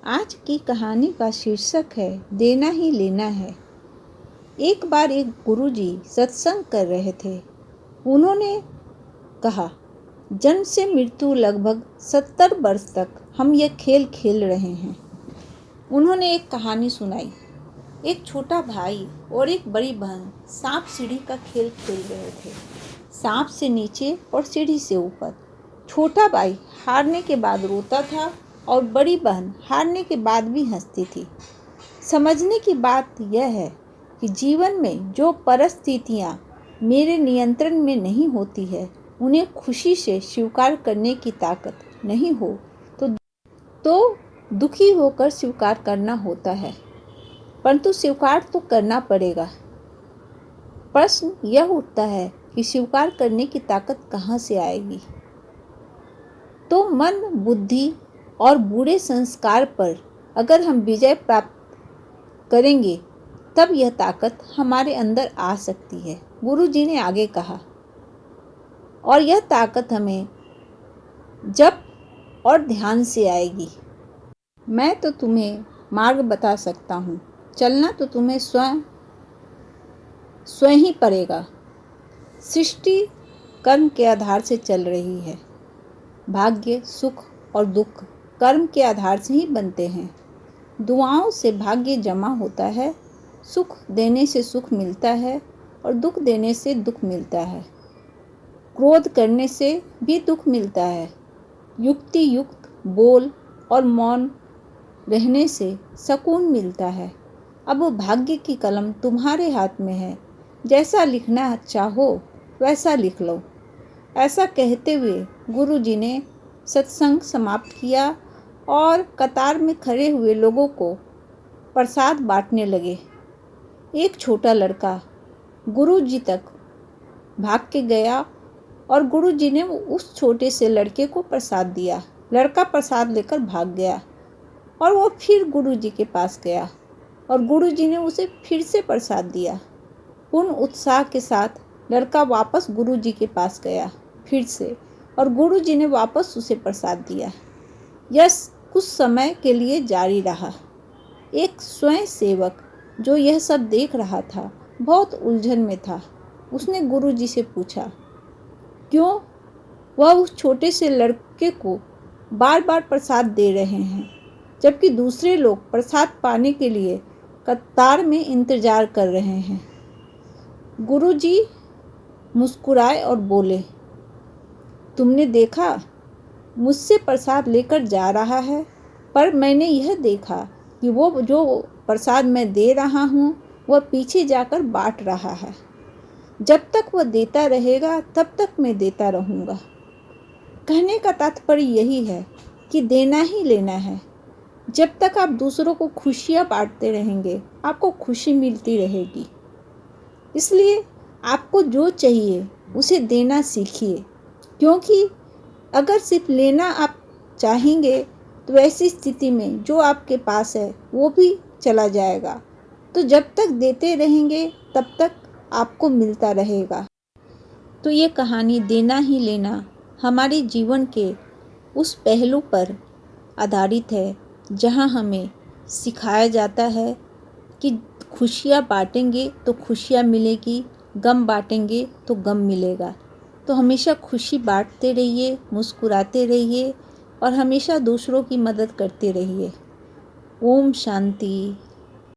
आज की कहानी का शीर्षक है देना ही लेना है। एक बार एक गुरुजी सत्संग कर रहे थे। उन्होंने कहा, जन्म से मृत्यु लगभग 70 वर्ष तक हम यह खेल खेल रहे हैं। उन्होंने एक कहानी सुनाई। एक छोटा भाई और एक बड़ी बहन सांप सीढ़ी का खेल खेल रहे थे। सांप से नीचे और सीढ़ी से ऊपर। छोटा भाई हारने के बाद रोता था और बड़ी बहन हारने के बाद भी हंसती थी। समझने की बात यह है कि जीवन में जो परिस्थितियाँ मेरे नियंत्रण में नहीं होती है, उन्हें खुशी से स्वीकार करने की ताकत नहीं हो तो दुखी होकर स्वीकार करना होता है, परंतु स्वीकार तो करना पड़ेगा। प्रश्न यह उठता है कि स्वीकार करने की ताकत कहाँ से आएगी? तो मन, बुद्धि और बुरे संस्कार पर अगर हम विजय प्राप्त करेंगे, तब यह ताकत हमारे अंदर आ सकती है। गुरु जी ने आगे कहा, और यह ताकत हमें जप और ध्यान से आएगी। मैं तो तुम्हें मार्ग बता सकता हूँ, चलना तो तुम्हें स्वयं ही पड़ेगा। सृष्टि कर्म के आधार से चल रही है। भाग्य, सुख और दुख कर्म के आधार से ही बनते हैं। दुआओं से भाग्य जमा होता है, सुख देने से सुख मिलता है और दुख देने से दुख मिलता है। क्रोध करने से भी दुख मिलता है। युक्ति युक्त बोल और मौन रहने से सुकून मिलता है। अब भाग्य की कलम तुम्हारे हाथ में है, जैसा लिखना चाहो वैसा लिख लो। ऐसा कहते हुए गुरु जी ने सत्संग समाप्त किया और कतार में खड़े हुए लोगों को प्रसाद बांटने लगे। एक छोटा लड़का गुरु जी तक भाग के गया और गुरु जी ने उस छोटे से लड़के को प्रसाद दिया। लड़का प्रसाद लेकर भाग गया और वो फिर गुरु जी के पास गया और गुरु जी ने उसे फिर से प्रसाद दिया। पूर्ण उत्साह के साथ लड़का वापस गुरु जी के पास गया फिर से, और गुरु जी ने वापस उसे प्रसाद दिया। यह कुछ समय के लिए जारी रहा। एक स्वयं सेवक जो यह सब देख रहा था, बहुत उलझन में था। उसने गुरु जी से पूछा, क्यों वह उस छोटे से लड़के को बार बार प्रसाद दे रहे हैं, जबकि दूसरे लोग प्रसाद पाने के लिए कतार में इंतजार कर रहे हैं। गुरु जी मुस्कुराए और बोले, तुमने देखा, मुझसे प्रसाद लेकर जा रहा है, पर मैंने यह देखा कि वो जो प्रसाद मैं दे रहा हूँ वह पीछे जाकर बांट रहा है। जब तक वह देता रहेगा तब तक मैं देता रहूँगा। कहने का तात्पर्य यही है कि देना ही लेना है। जब तक आप दूसरों को खुशियाँ बांटते रहेंगे, आपको खुशी मिलती रहेगी। इसलिए आपको जो चाहिए उसे देना सीखिए, क्योंकि अगर सिर्फ लेना आप चाहेंगे तो ऐसी स्थिति में जो आपके पास है वो भी चला जाएगा। तो जब तक देते रहेंगे तब तक आपको मिलता रहेगा। तो ये कहानी देना ही लेना हमारे जीवन के उस पहलू पर आधारित है, जहाँ हमें सिखाया जाता है कि खुशियाँ बांटेंगे तो खुशियाँ मिलेगी, गम बांटेंगे तो गम मिलेगा। तो हमेशा खुशी बांटते रहिए, मुस्कुराते रहिए और हमेशा दूसरों की मदद करते रहिए। ओम शांति।